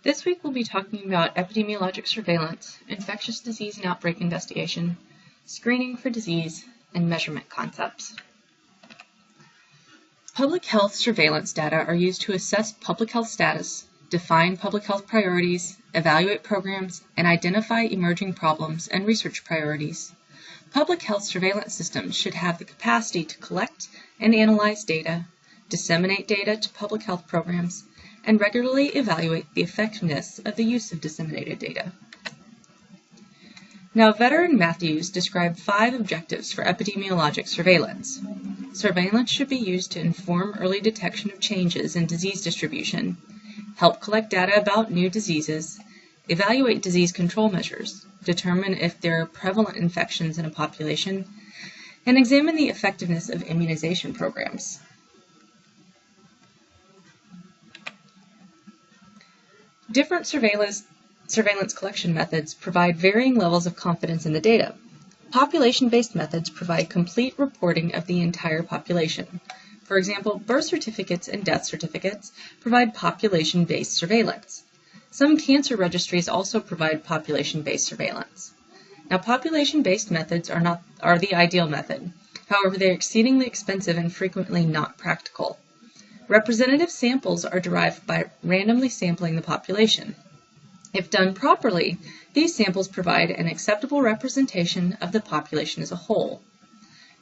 This week we'll be talking about epidemiologic surveillance, infectious disease and outbreak investigation, screening for disease, and measurement concepts. Public health surveillance data are used to assess public health status, define public health priorities, evaluate programs, and identify emerging problems and research priorities. Public health surveillance systems should have the capacity to collect and analyze data, disseminate data to public health programs, and regularly evaluate the effectiveness of the use of disseminated data. Now, Vetter and Matthews describe 5 objectives for epidemiologic surveillance. Surveillance should be used to inform early detection of changes in disease distribution, help collect data about new diseases, evaluate disease control measures, determine if there are prevalent infections in a population, and examine the effectiveness of immunization programs. Different surveillance collection methods provide varying levels of confidence in the data. Population-based methods provide complete reporting of the entire population. For example, birth certificates and death certificates provide population-based surveillance. Some cancer registries also provide population-based surveillance. Now, population-based methods are the ideal method. However, they are exceedingly expensive and frequently not practical. Representative samples are derived by randomly sampling the population. If done properly, these samples provide an acceptable representation of the population as a whole.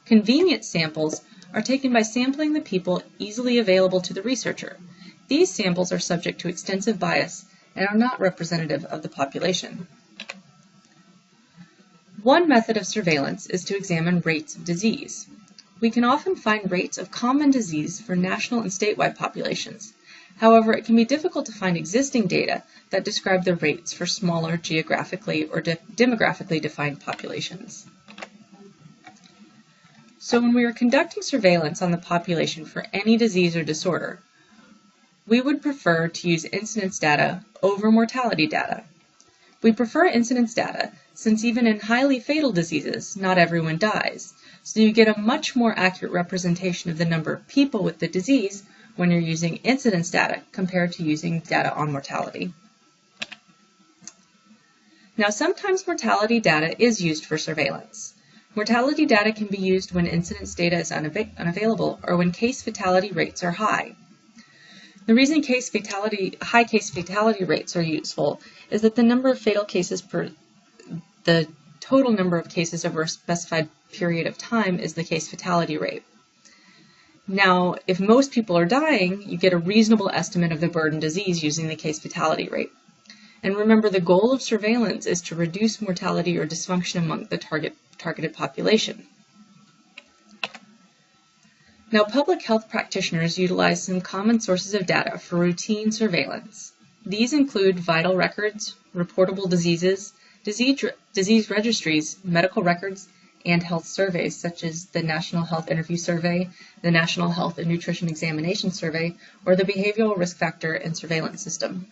Convenient samples are taken by sampling the people easily available to the researcher. These samples are subject to extensive bias and are not representative of the population. One method of surveillance is to examine rates of disease. We can often find rates of common disease for national and statewide populations. However, it can be difficult to find existing data that describe the rates for smaller geographically or demographically defined populations. So when we are conducting surveillance on the population for any disease or disorder, we would prefer to use incidence data over mortality data. We prefer incidence data since even in highly fatal diseases, not everyone dies. So you get a much more accurate representation of the number of people with the disease when you're using incidence data compared to using data on mortality. Now, sometimes mortality data is used for surveillance. Mortality data can be used when incidence data is unavailable or when case fatality rates are high. The reason high case fatality rates are useful is that the number of fatal cases the total number of cases over a specified period of time is the case fatality rate. Now, if most people are dying, you get a reasonable estimate of the burden disease using the case fatality rate. And remember, the goal of surveillance is to reduce mortality or dysfunction among the targeted population. Now, public health practitioners utilize some common sources of data for routine surveillance. These include vital records, reportable diseases, disease registries, medical records, and health surveys such as the National Health Interview Survey, the National Health and Nutrition Examination Survey, or the Behavioral Risk Factor and Surveillance System.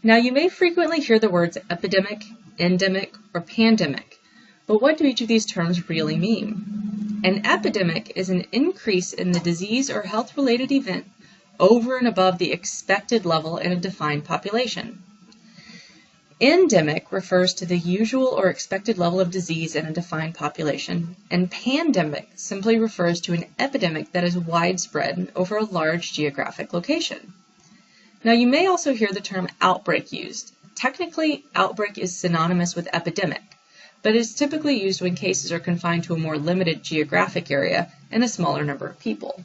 Now, you may frequently hear the words epidemic, endemic, or pandemic, but what do each of these terms really mean? An epidemic is an increase in the disease or health-related event over and above the expected level in a defined population. Endemic refers to the usual or expected level of disease in a defined population, and pandemic simply refers to an epidemic that is widespread over a large geographic location. Now, you may also hear the term outbreak used. Technically, outbreak is synonymous with epidemic, but is typically used when cases are confined to a more limited geographic area and a smaller number of people.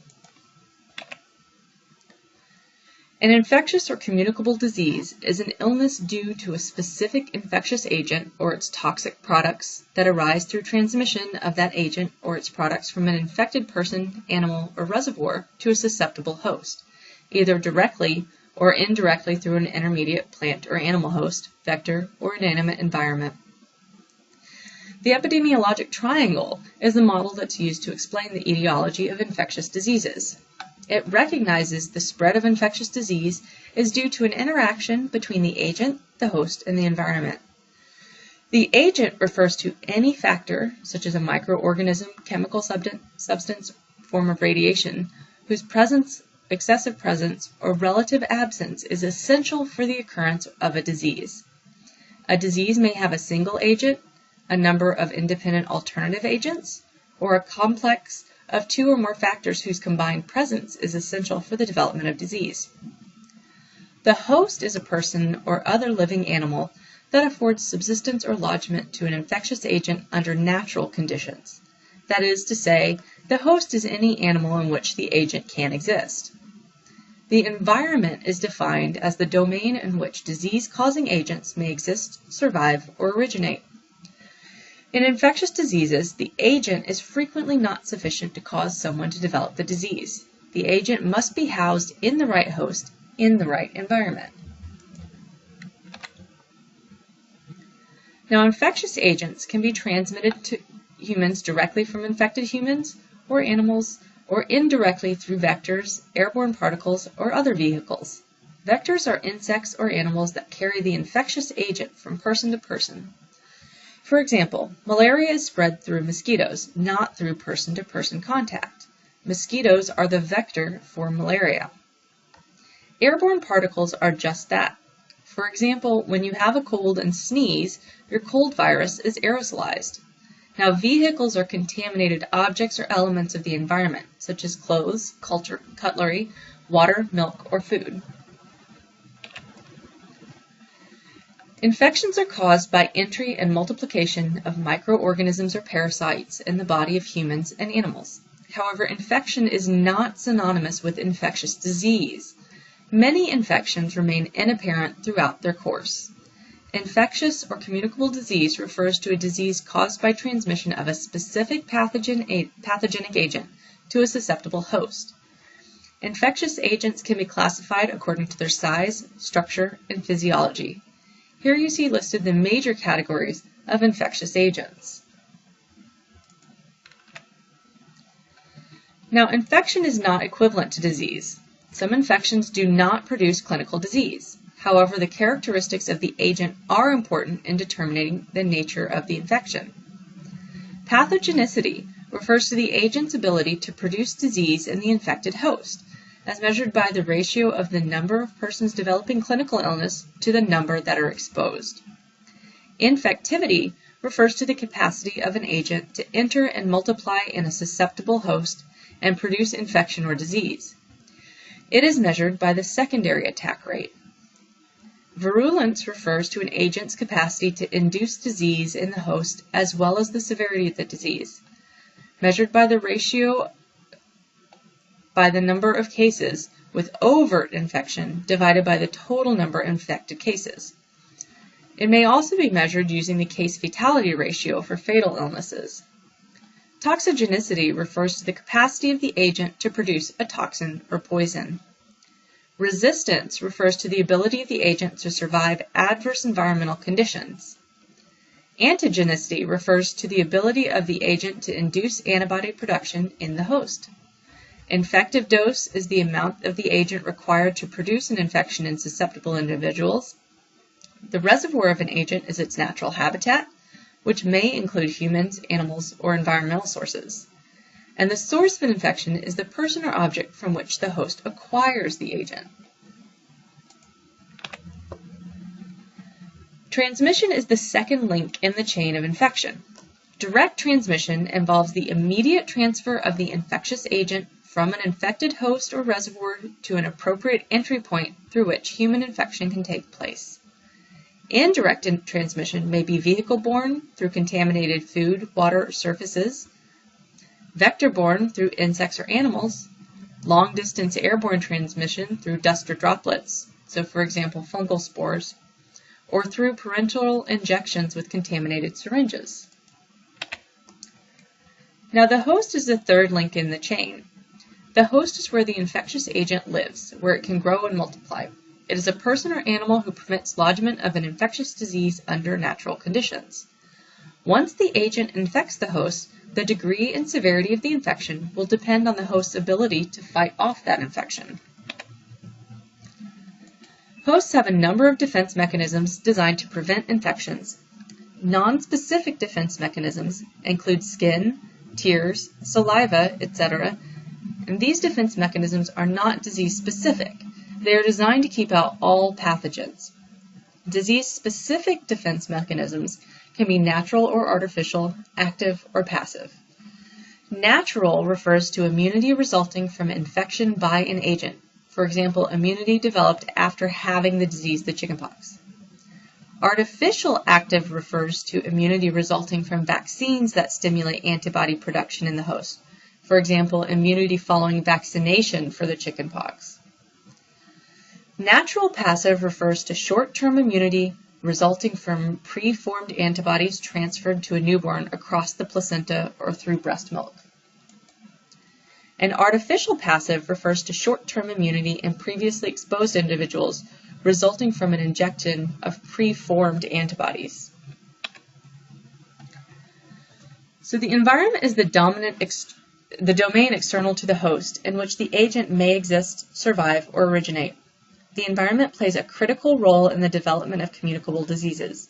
An infectious or communicable disease is an illness due to a specific infectious agent or its toxic products that arise through transmission of that agent or its products from an infected person, animal, or reservoir to a susceptible host, either directly or indirectly through an intermediate plant or animal host, vector, or inanimate environment. The epidemiologic triangle is the model that's used to explain the etiology of infectious diseases. It recognizes the spread of infectious disease is due to an interaction between the agent, the host, and the environment. The agent refers to any factor, such as a microorganism, chemical substance, form of radiation, whose presence excessive presence, or relative absence is essential for the occurrence of a disease. A disease may have a single agent, a number of independent alternative agents, or a complex of two or more factors whose combined presence is essential for the development of disease. The host is a person or other living animal that affords subsistence or lodgment to an infectious agent under natural conditions. That is to say, the host is any animal in which the agent can exist. The environment is defined as the domain in which disease-causing agents may exist, survive, or originate. In infectious diseases, the agent is frequently not sufficient to cause someone to develop the disease. The agent must be housed in the right host, in the right environment. Now, infectious agents can be transmitted to humans directly from infected humans or animals, or indirectly through vectors, airborne particles, or other vehicles. Vectors are insects or animals that carry the infectious agent from person to person. For example, malaria is spread through mosquitoes, not through person-to-person contact. Mosquitoes are the vector for malaria. Airborne particles are just that. For example, when you have a cold and sneeze, your cold virus is aerosolized. Now, vehicles are contaminated objects or elements of the environment, such as clothes, cutlery, water, milk, or food. Infections are caused by entry and multiplication of microorganisms or parasites in the body of humans and animals. However, infection is not synonymous with infectious disease. Many infections remain inapparent throughout their course. Infectious or communicable disease refers to a disease caused by transmission of a specific pathogenic agent to a susceptible host. Infectious agents can be classified according to their size, structure, and physiology. Here you see listed the major categories of infectious agents. Now, infection is not equivalent to disease. Some infections do not produce clinical disease. However, the characteristics of the agent are important in determining the nature of the infection. Pathogenicity refers to the agent's ability to produce disease in the infected host, as measured by the ratio of the number of persons developing clinical illness to the number that are exposed. Infectivity refers to the capacity of an agent to enter and multiply in a susceptible host and produce infection or disease. It is measured by the secondary attack rate. Virulence refers to an agent's capacity to induce disease in the host as well as the severity of the disease, measured by the ratio by the number of cases with overt infection divided by the total number of infected cases. It may also be measured using the case-fatality ratio for fatal illnesses. Toxigenicity refers to the capacity of the agent to produce a toxin or poison. Resistance refers to the ability of the agent to survive adverse environmental conditions. Antigenicity refers to the ability of the agent to induce antibody production in the host. Infective dose is the amount of the agent required to produce an infection in susceptible individuals. The reservoir of an agent is its natural habitat, which may include humans, animals, or environmental sources. And the source of an infection is the person or object from which the host acquires the agent. Transmission is the second link in the chain of infection. Direct transmission involves the immediate transfer of the infectious agent from an infected host or reservoir to an appropriate entry point through which human infection can take place. Indirect transmission may be vehicle-borne through contaminated food, water, or surfaces, vector-borne through insects or animals, long-distance airborne transmission through dust or droplets, so for example fungal spores, or through parenteral injections with contaminated syringes. Now the host is the third link in the chain. The host is where the infectious agent lives, where it can grow and multiply. It is a person or animal who permits lodgment of an infectious disease under natural conditions. Once the agent infects the host, the degree and severity of the infection will depend on the host's ability to fight off that infection. Hosts have a number of defense mechanisms designed to prevent infections. Non-specific defense mechanisms include skin, tears, saliva, etc., and these defense mechanisms are not disease-specific. They are designed to keep out all pathogens. Disease-specific defense mechanisms can be natural or artificial, active or passive. Natural refers to immunity resulting from infection by an agent. For example, immunity developed after having the disease, the chickenpox. Artificial active refers to immunity resulting from vaccines that stimulate antibody production in the host. For example, immunity following vaccination for the chickenpox. Natural passive refers to short-term immunity resulting from pre-formed antibodies transferred to a newborn across the placenta or through breast milk. And artificial passive refers to short-term immunity in previously exposed individuals resulting from an injection of pre-formed antibodies. So the environment is the domain external to the host in which the agent may exist, survive, or originate. The environment plays a critical role in the development of communicable diseases.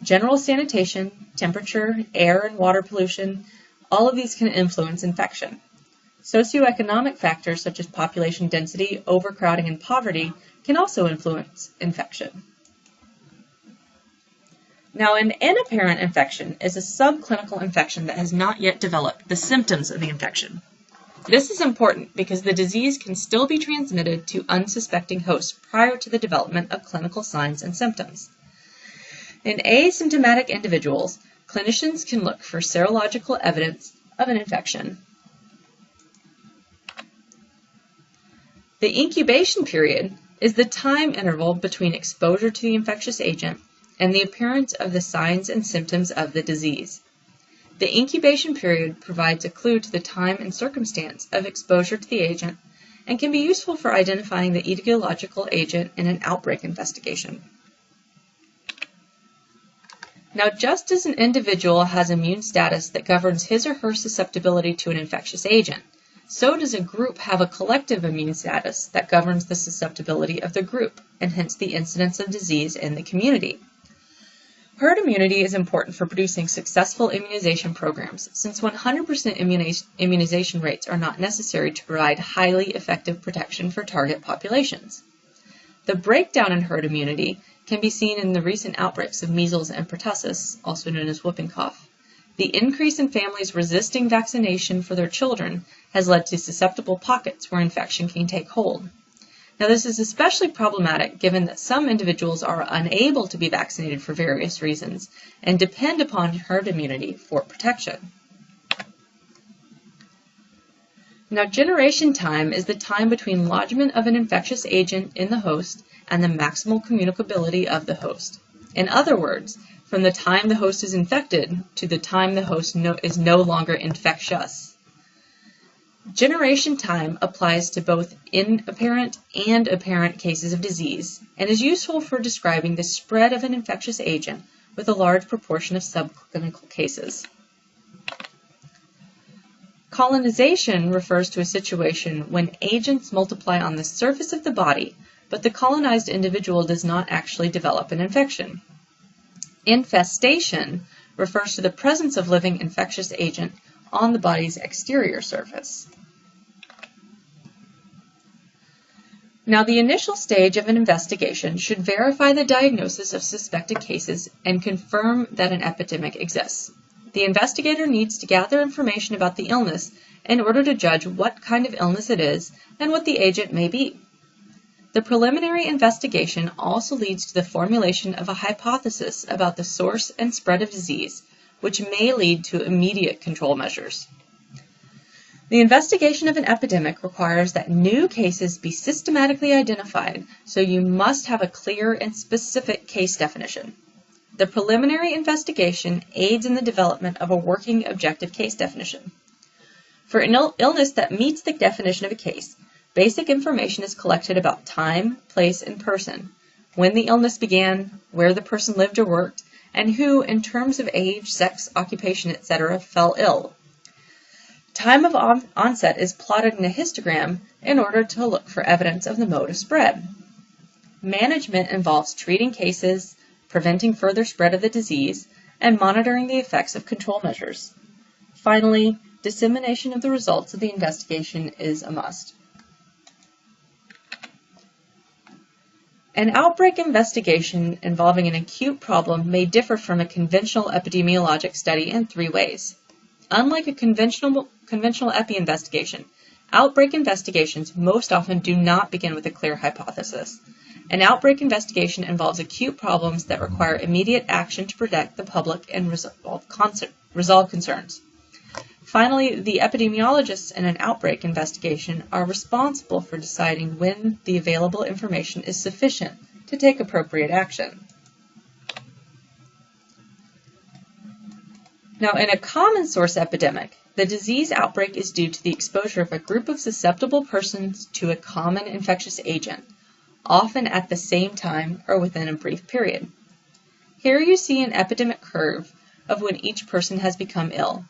General sanitation, temperature, air and water pollution, all of these can influence infection. Socioeconomic factors such as population density, overcrowding, and poverty can also influence infection. Now, an inapparent infection is a subclinical infection that has not yet developed the symptoms of the infection. This is important because the disease can still be transmitted to unsuspecting hosts prior to the development of clinical signs and symptoms. In asymptomatic individuals, clinicians can look for serological evidence of an infection. The incubation period is the time interval between exposure to the infectious agent and the appearance of the signs and symptoms of the disease. The incubation period provides a clue to the time and circumstance of exposure to the agent and can be useful for identifying the etiological agent in an outbreak investigation. Now, just as an individual has immune status that governs his or her susceptibility to an infectious agent, so does a group have a collective immune status that governs the susceptibility of the group, and hence the incidence of disease in the community. Herd immunity is important for producing successful immunization programs, since 100% immunization rates are not necessary to provide highly effective protection for target populations. The breakdown in herd immunity can be seen in the recent outbreaks of measles and pertussis, also known as whooping cough. The increase in families resisting vaccination for their children has led to susceptible pockets where infection can take hold. Now, this is especially problematic given that some individuals are unable to be vaccinated for various reasons and depend upon herd immunity for protection. Now, generation time is the time between lodgement of an infectious agent in the host and the maximal communicability of the host. In other words, from the time the host is infected to the time the host is no longer infectious. Generation time applies to both inapparent and apparent cases of disease and is useful for describing the spread of an infectious agent with a large proportion of subclinical cases. Colonization refers to a situation when agents multiply on the surface of the body, but the colonized individual does not actually develop an infection. Infestation refers to the presence of living infectious agent on the body's exterior surface. Now, the initial stage of an investigation should verify the diagnosis of suspected cases and confirm that an epidemic exists. The investigator needs to gather information about the illness in order to judge what kind of illness it is and what the agent may be. The preliminary investigation also leads to the formulation of a hypothesis about the source and spread of disease, which may lead to immediate control measures. The investigation of an epidemic requires that new cases be systematically identified, so you must have a clear and specific case definition. The preliminary investigation aids in the development of a working objective case definition. For an illness that meets the definition of a case, basic information is collected about time, place, and person, when the illness began, where the person lived or worked, and who, in terms of age, sex, occupation, etc., fell ill. Time of onset is plotted in a histogram in order to look for evidence of the mode of spread. Management involves treating cases, preventing further spread of the disease, and monitoring the effects of control measures. Finally, dissemination of the results of the investigation is a must. An outbreak investigation involving an acute problem may differ from a conventional epidemiologic study in 3 ways. Unlike a conventional epi investigation, outbreak investigations most often do not begin with a clear hypothesis. An outbreak investigation involves acute problems that require immediate action to protect the public and resolve concerns. Finally, the epidemiologists in an outbreak investigation are responsible for deciding when the available information is sufficient to take appropriate action. Now, in a common source epidemic, the disease outbreak is due to the exposure of a group of susceptible persons to a common infectious agent, often at the same time or within a brief period. Here you see an epidemic curve of when each person has become ill.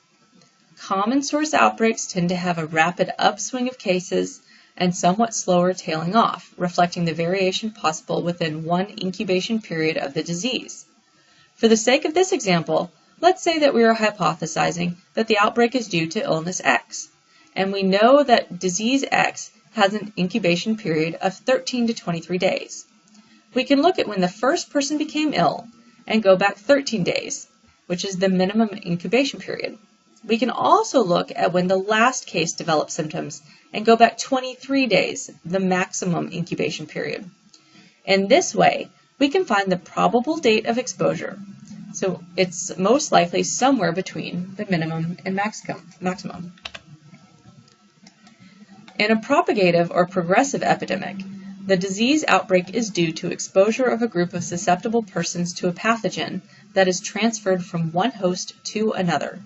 Common source outbreaks tend to have a rapid upswing of cases and somewhat slower tailing off, reflecting the variation possible within one incubation period of the disease. For the sake of this example, let's say that we are hypothesizing that the outbreak is due to illness X, and we know that disease X has an incubation period of 13 to 23 days. We can look at when the first person became ill and go back 13 days, which is the minimum incubation period. We can also look at when the last case developed symptoms and go back 23 days, the maximum incubation period. In this way, we can find the probable date of exposure. So it's most likely somewhere between the minimum and maximum. In a propagative or progressive epidemic, the disease outbreak is due to exposure of a group of susceptible persons to a pathogen that is transferred from one host to another.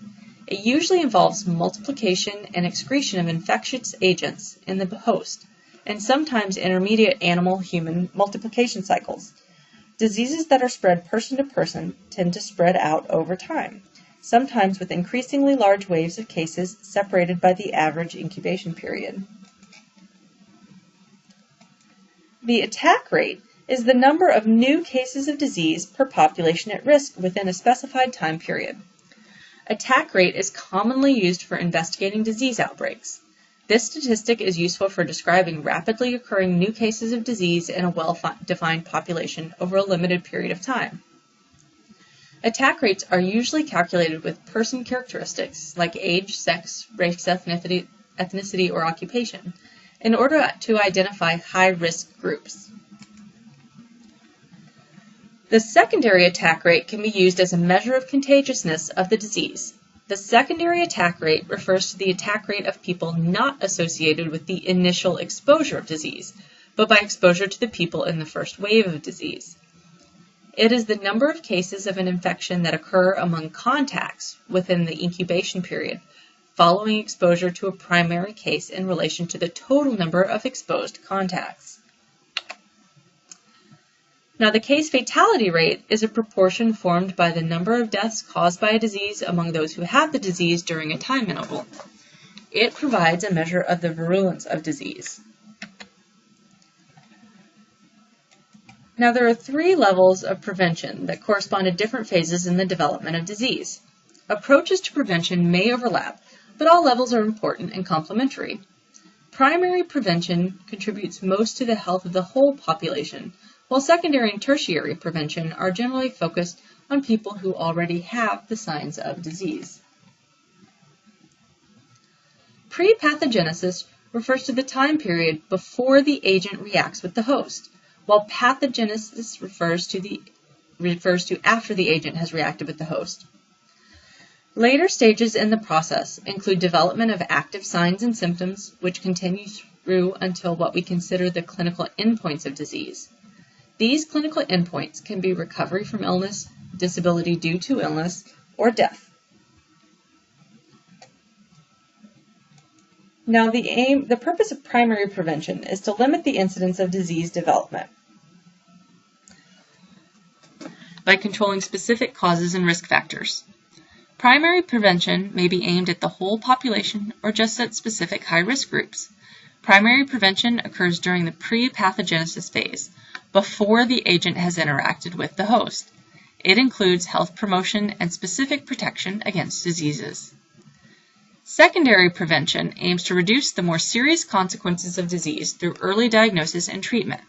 It usually involves multiplication and excretion of infectious agents in the host, and sometimes intermediate animal-human multiplication cycles. Diseases that are spread person to person tend to spread out over time, sometimes with increasingly large waves of cases separated by the average incubation period. The attack rate is the number of new cases of disease per population at risk within a specified time period. Attack rate is commonly used for investigating disease outbreaks. This statistic is useful for describing rapidly occurring new cases of disease in a well-defined population over a limited period of time. Attack rates are usually calculated with person characteristics like age, sex, race, ethnicity, or occupation in order to identify high-risk groups. The secondary attack rate can be used as a measure of contagiousness of the disease. The secondary attack rate refers to the attack rate of people not associated with the initial exposure of disease, but by exposure to the people in the first wave of disease. It is the number of cases of an infection that occur among contacts within the incubation period, following exposure to a primary case in relation to the total number of exposed contacts. Now, the case fatality rate is a proportion formed by the number of deaths caused by a disease among those who have the disease during a time interval. It provides a measure of the virulence of disease. Now, there are 3 levels of prevention that correspond to different phases in the development of disease. Approaches to prevention may overlap, but all levels are important and complementary. Primary prevention contributes most to the health of the whole population, while secondary and tertiary prevention are generally focused on people who already have the signs of disease. Pre-pathogenesis refers to the time period before the agent reacts with the host, while pathogenesis refers to after the agent has reacted with the host. Later stages in the process include development of active signs and symptoms, which continue through until what we consider the clinical endpoints of disease. These clinical endpoints can be recovery from illness, disability due to illness, or death. Now, the purpose of primary prevention is to limit the incidence of disease development by controlling specific causes and risk factors. Primary prevention may be aimed at the whole population or just at specific high-risk groups. Primary prevention occurs during the pre-pathogenesis phase, before the agent has interacted with the host. It includes health promotion and specific protection against diseases. Secondary prevention aims to reduce the more serious consequences of disease through early diagnosis and treatment.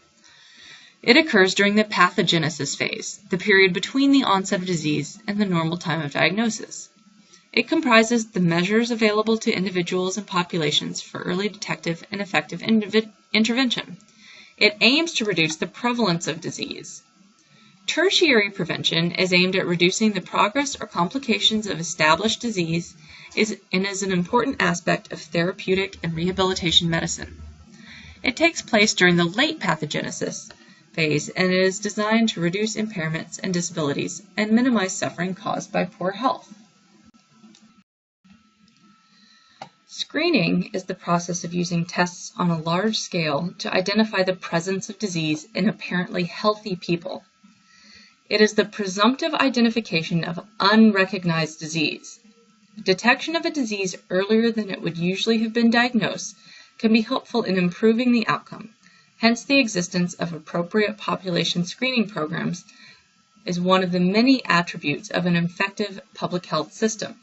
It occurs during the pathogenesis phase, the period between the onset of disease and the normal time of diagnosis. It comprises the measures available to individuals and populations for early detective and effective intervention. It aims to reduce the prevalence of disease. Tertiary prevention is aimed at reducing the progress or complications of established disease and is an important aspect of therapeutic and rehabilitation medicine. It takes place during the late pathogenesis phase and is designed to reduce impairments and disabilities and minimize suffering caused by poor health. Screening is the process of using tests on a large scale to identify the presence of disease in apparently healthy people. It is the presumptive identification of unrecognized disease. Detection of a disease earlier than it would usually have been diagnosed can be helpful in improving the outcome. Hence, the existence of appropriate population screening programs is one of the many attributes of an effective public health system.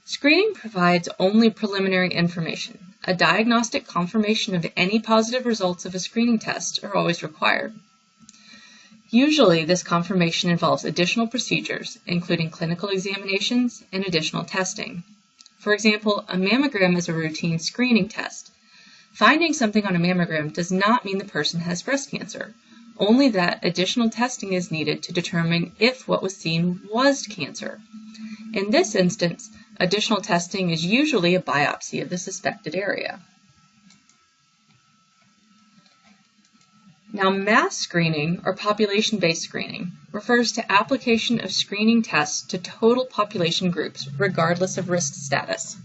Screening provides only preliminary information. A diagnostic confirmation of any positive results of a screening test are always required. Usually, this confirmation involves additional procedures, including clinical examinations and additional testing. For example, a mammogram is a routine screening test. Finding something on a mammogram does not mean the person has breast cancer, only that additional testing is needed to determine if what was seen was cancer. In this instance, additional testing is usually a biopsy of the suspected area. Now, mass screening, or population-based screening, refers to application of screening tests to total population groups, regardless of risk status.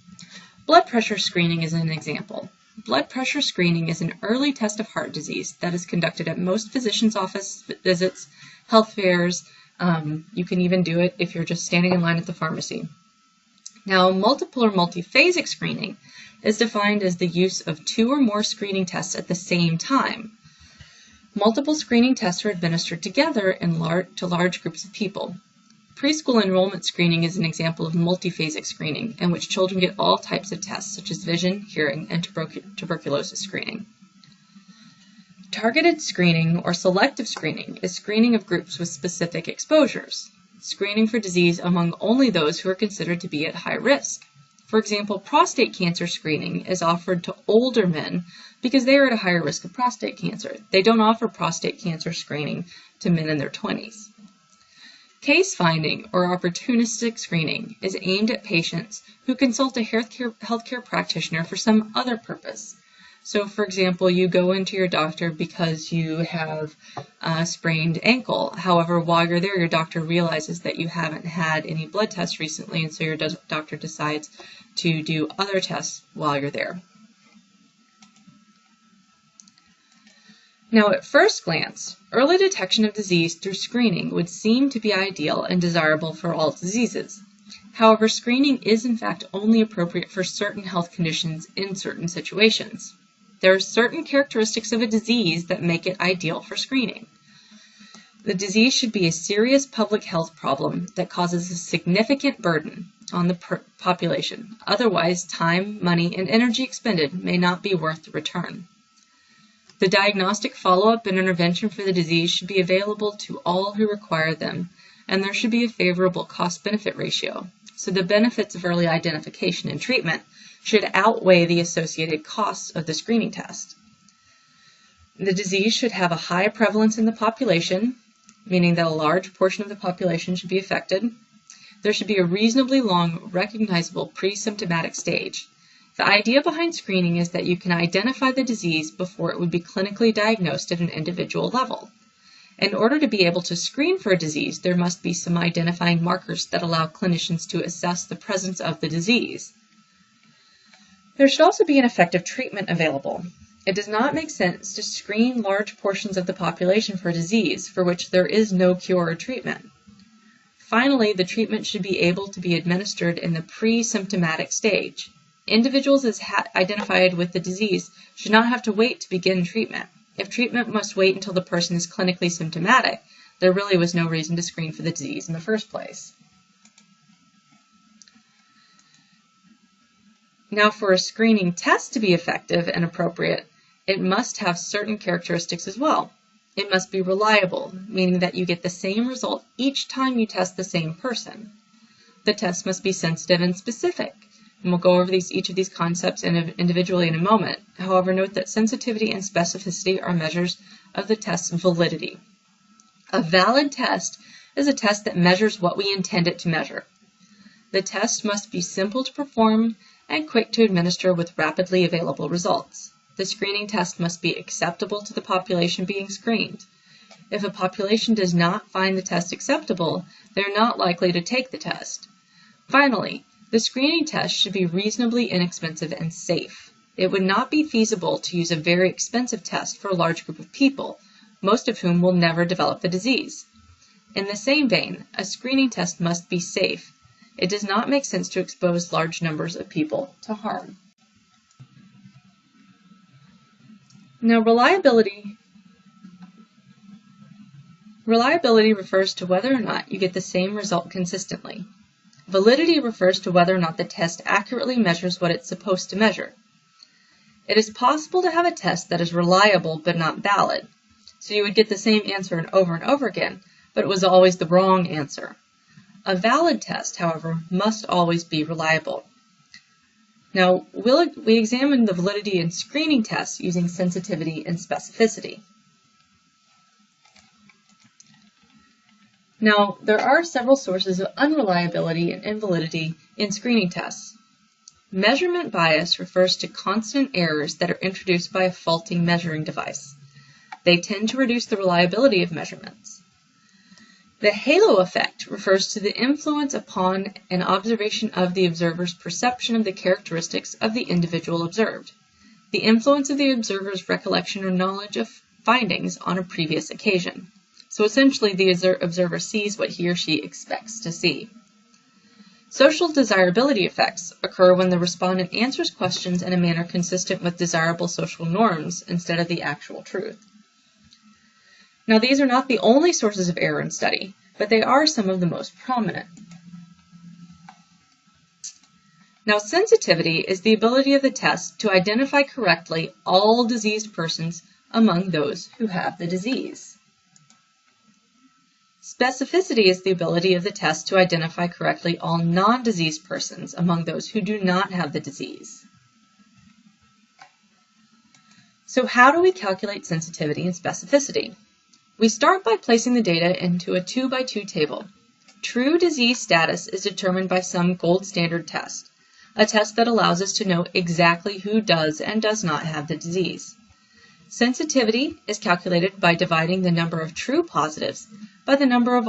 Blood pressure screening is an example. Blood pressure screening is an early test of heart disease that is conducted at most physicians' office visits, health fairs. You can even do it if you're just standing in line at the pharmacy. Now, multiple or multiphasic screening is defined as the use of 2 or more screening tests at the same time. Multiple screening tests are administered together to large groups of people. Preschool enrollment screening is an example of multiphasic screening, in which children get all types of tests, such as vision, hearing, and tuberculosis screening. Targeted screening, or selective screening, is screening of groups with specific exposures. Screening for disease among only those who are considered to be at high risk. For example, prostate cancer screening is offered to older men because they are at a higher risk of prostate cancer. They don't offer prostate cancer screening to men in their 20s. Case finding, or opportunistic screening, is aimed at patients who consult a healthcare practitioner for some other purpose. So, for example, you go into your doctor because you have a sprained ankle. However, while you're there, your doctor realizes that you haven't had any blood tests recently, and so your doctor decides to do other tests while you're there. Now, at first glance, early detection of disease through screening would seem to be ideal and desirable for all diseases. However, screening is in fact only appropriate for certain health conditions in certain situations. There are certain characteristics of a disease that make it ideal for screening. The disease should be a serious public health problem that causes a significant burden on the population. Otherwise, time, money, and energy expended may not be worth the return. The diagnostic follow-up and intervention for the disease should be available to all who require them, and there should be a favorable cost-benefit ratio. So the benefits of early identification and treatment should outweigh the associated costs of the screening test. The disease should have a high prevalence in the population, meaning that a large portion of the population should be affected. There should be a reasonably long, recognizable pre-symptomatic stage. The idea behind screening is that you can identify the disease before it would be clinically diagnosed at an individual level. In order to be able to screen for a disease, there must be some identifying markers that allow clinicians to assess the presence of the disease. There should also be an effective treatment available. It does not make sense to screen large portions of the population for a disease for which there is no cure or treatment. Finally, the treatment should be able to be administered in the pre-symptomatic stage. Individuals identified with the disease should not have to wait to begin treatment. If treatment must wait until the person is clinically symptomatic, there really was no reason to screen for the disease in the first place. Now, for a screening test to be effective and appropriate, it must have certain characteristics as well. It must be reliable, meaning that you get the same result each time you test the same person. The test must be sensitive and specific, and we'll go over each of these concepts individually in a moment. However, note that sensitivity and specificity are measures of the test's validity. A valid test is a test that measures what we intend it to measure. The test must be simple to perform and quick to administer with rapidly available results. The screening test must be acceptable to the population being screened. If a population does not find the test acceptable, they are not likely to take the test. Finally, the screening test should be reasonably inexpensive and safe. It would not be feasible to use a very expensive test for a large group of people, most of whom will never develop the disease. In the same vein, a screening test must be safe. It does not make sense to expose large numbers of people to harm. Now, reliability refers to whether or not you get the same result consistently. Validity refers to whether or not the test accurately measures what it's supposed to measure. It is possible to have a test that is reliable but not valid. So you would get the same answer and over again, but it was always the wrong answer. A valid test, however, must always be reliable. Now, we examined the validity in screening tests using sensitivity and specificity. Now, there are several sources of unreliability and invalidity in screening tests. Measurement bias refers to constant errors that are introduced by a faulty measuring device. They tend to reduce the reliability of measurements. The halo effect refers to the influence upon an observation of the observer's perception of the characteristics of the individual observed, the influence of the observer's recollection or knowledge of findings on a previous occasion. So essentially, the observer sees what he or she expects to see. Social desirability effects occur when the respondent answers questions in a manner consistent with desirable social norms instead of the actual truth. Now, these are not the only sources of error in study, but they are some of the most prominent. Now, sensitivity is the ability of the test to identify correctly all diseased persons among those who have the disease. Specificity is the ability of the test to identify correctly all non-diseased persons among those who do not have the disease. So how do we calculate sensitivity and specificity? We start by placing the data into a 2x2 table. True disease status is determined by some gold standard test, a test that allows us to know exactly who does and does not have the disease. Sensitivity is calculated by dividing the number of true positives by the number of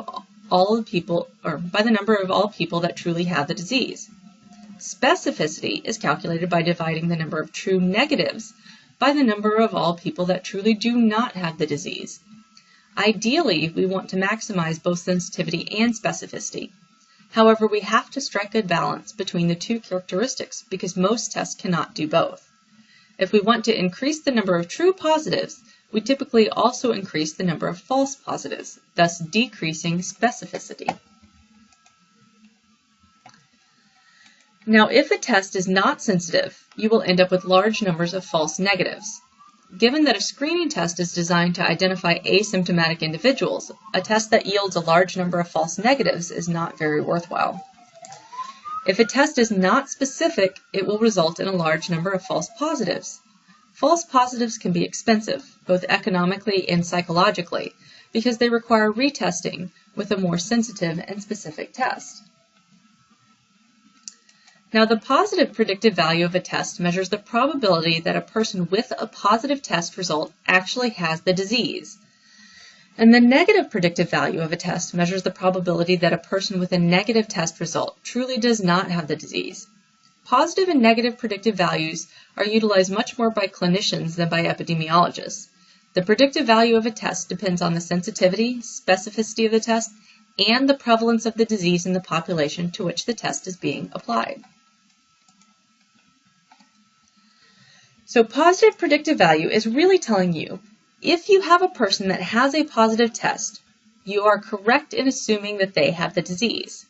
all people that truly have the disease. Specificity is calculated by dividing the number of true negatives by the number of all people that truly do not have the disease. Ideally, we want to maximize both sensitivity and specificity. However, we have to strike a balance between the two characteristics because most tests cannot do both. If we want to increase the number of true positives, we typically also increase the number of false positives, thus decreasing specificity. Now, if a test is not sensitive, you will end up with large numbers of false negatives. Given that a screening test is designed to identify asymptomatic individuals, a test that yields a large number of false negatives is not very worthwhile. If a test is not specific, it will result in a large number of false positives. False positives can be expensive, both economically and psychologically, because they require retesting with a more sensitive and specific test. Now, the positive predictive value of a test measures the probability that a person with a positive test result actually has the disease. And the negative predictive value of a test measures the probability that a person with a negative test result truly does not have the disease. Positive and negative predictive values are utilized much more by clinicians than by epidemiologists. The predictive value of a test depends on the sensitivity, specificity of the test, and the prevalence of the disease in the population to which the test is being applied. So positive predictive value is really telling you, if you have a person that has a positive test, you are correct in assuming that they have the disease.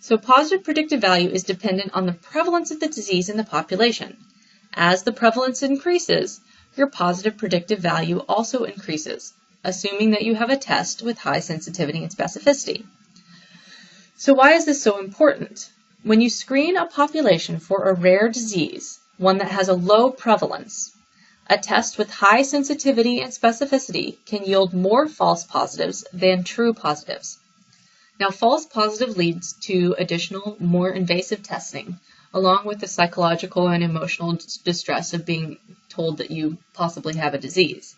So positive predictive value is dependent on the prevalence of the disease in the population. As the prevalence increases, your positive predictive value also increases, assuming that you have a test with high sensitivity and specificity. So why is this so important? When you screen a population for a rare disease, one that has a low prevalence, a test with high sensitivity and specificity can yield more false positives than true positives. Now, false positive leads to additional, more invasive testing, along with the psychological and emotional distress of being told that you possibly have a disease.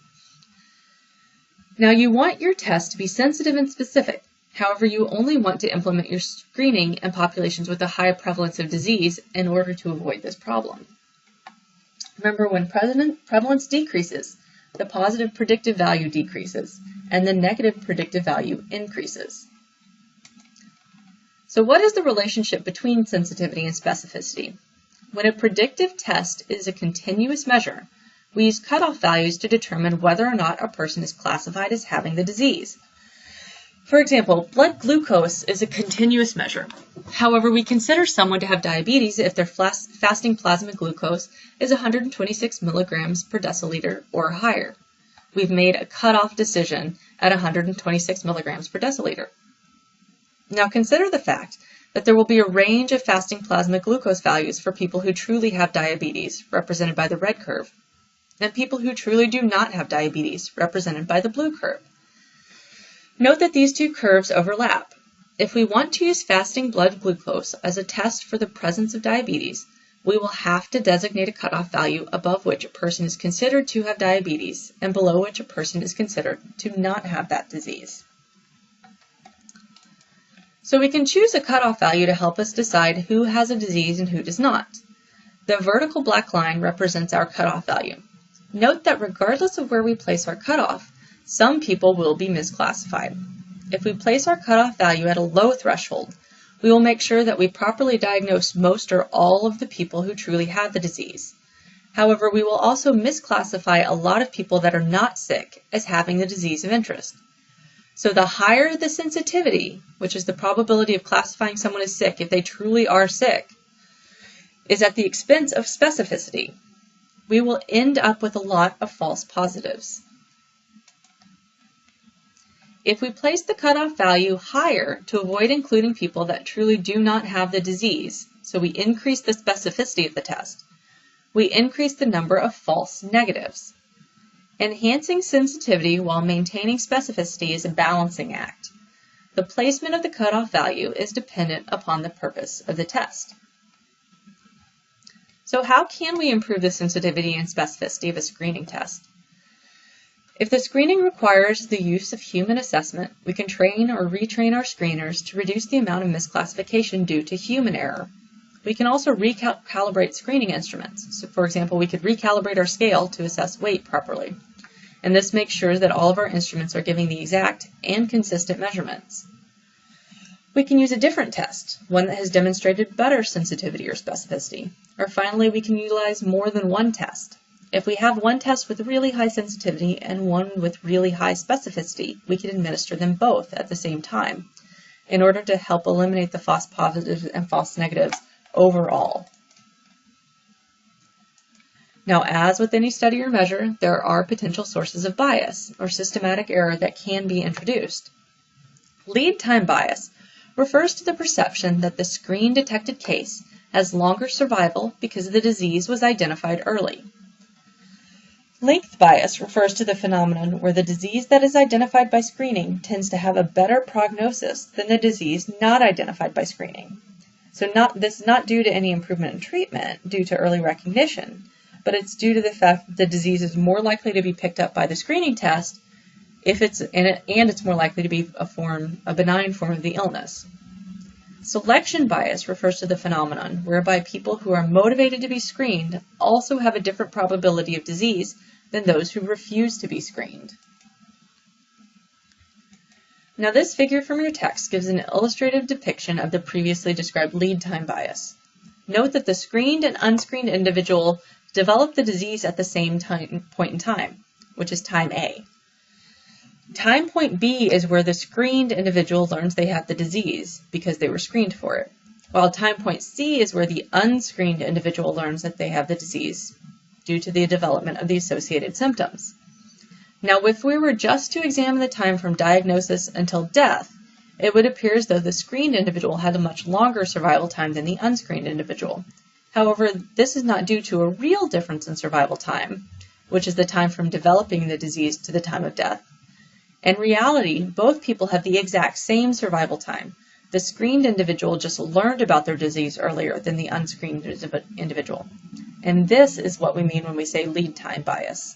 Now, you want your test to be sensitive and specific. However, you only want to implement your screening in populations with a high prevalence of disease in order to avoid this problem. Remember, when prevalence decreases, the positive predictive value decreases, and the negative predictive value increases. So what is the relationship between sensitivity and specificity? When a predictive test is a continuous measure, we use cutoff values to determine whether or not a person is classified as having the disease. For example, blood glucose is a continuous measure. However, we consider someone to have diabetes if their fasting plasma glucose is 126 milligrams per deciliter or higher. We've made a cutoff decision at 126 milligrams per deciliter. Now consider the fact that there will be a range of fasting plasma glucose values for people who truly have diabetes, represented by the red curve, and people who truly do not have diabetes, represented by the blue curve. Note that these two curves overlap. If we want to use fasting blood glucose as a test for the presence of diabetes, we will have to designate a cutoff value above which a person is considered to have diabetes and below which a person is considered to not have that disease. So we can choose a cutoff value to help us decide who has a disease and who does not. The vertical black line represents our cutoff value. Note that regardless of where we place our cutoff, some people will be misclassified. If we place our cutoff value at a low threshold, we will make sure that we properly diagnose most or all of the people who truly have the disease. However, we will also misclassify a lot of people that are not sick as having the disease of interest. So the higher the sensitivity, which is the probability of classifying someone as sick if they truly are sick, is at the expense of specificity. We will end up with a lot of false positives. If we place the cutoff value higher to avoid including people that truly do not have the disease, so we increase the specificity of the test, we increase the number of false negatives. Enhancing sensitivity while maintaining specificity is a balancing act. The placement of the cutoff value is dependent upon the purpose of the test. So how can we improve the sensitivity and specificity of a screening test? If the screening requires the use of human assessment, we can train or retrain our screeners to reduce the amount of misclassification due to human error. We can also recalibrate screening instruments. So, for example, we could recalibrate our scale to assess weight properly. And this makes sure that all of our instruments are giving the exact and consistent measurements. We can use a different test, one that has demonstrated better sensitivity or specificity. Or finally, we can utilize more than one test. If we have one test with really high sensitivity and one with really high specificity, we can administer them both at the same time in order to help eliminate the false positives and false negatives overall. Now, as with any study or measure, there are potential sources of bias or systematic error that can be introduced. Lead time bias refers to the perception that the screen-detected case has longer survival because the disease was identified early. Length bias refers to the phenomenon where the disease that is identified by screening tends to have a better prognosis than the disease not identified by screening. So this is not due to any improvement in treatment due to early recognition, but it's due to the fact that the disease is more likely to be picked up by the screening test and it's more likely to be a benign form of the illness. Selection bias refers to the phenomenon whereby people who are motivated to be screened also have a different probability of disease than those who refuse to be screened. Now, this figure from your text gives an illustrative depiction of the previously described lead time bias. Note that the screened and unscreened individual develop the disease at the same point in time, which is time A. Time point B is where the screened individual learns they have the disease because they were screened for it, while time point C is where the unscreened individual learns that they have the disease due to the development of the associated symptoms. Now, if we were just to examine the time from diagnosis until death, it would appear as though the screened individual had a much longer survival time than the unscreened individual. However, this is not due to a real difference in survival time, which is the time from developing the disease to the time of death. In reality, both people have the exact same survival time. The screened individual just learned about their disease earlier than the unscreened individual. And this is what we mean when we say lead time bias.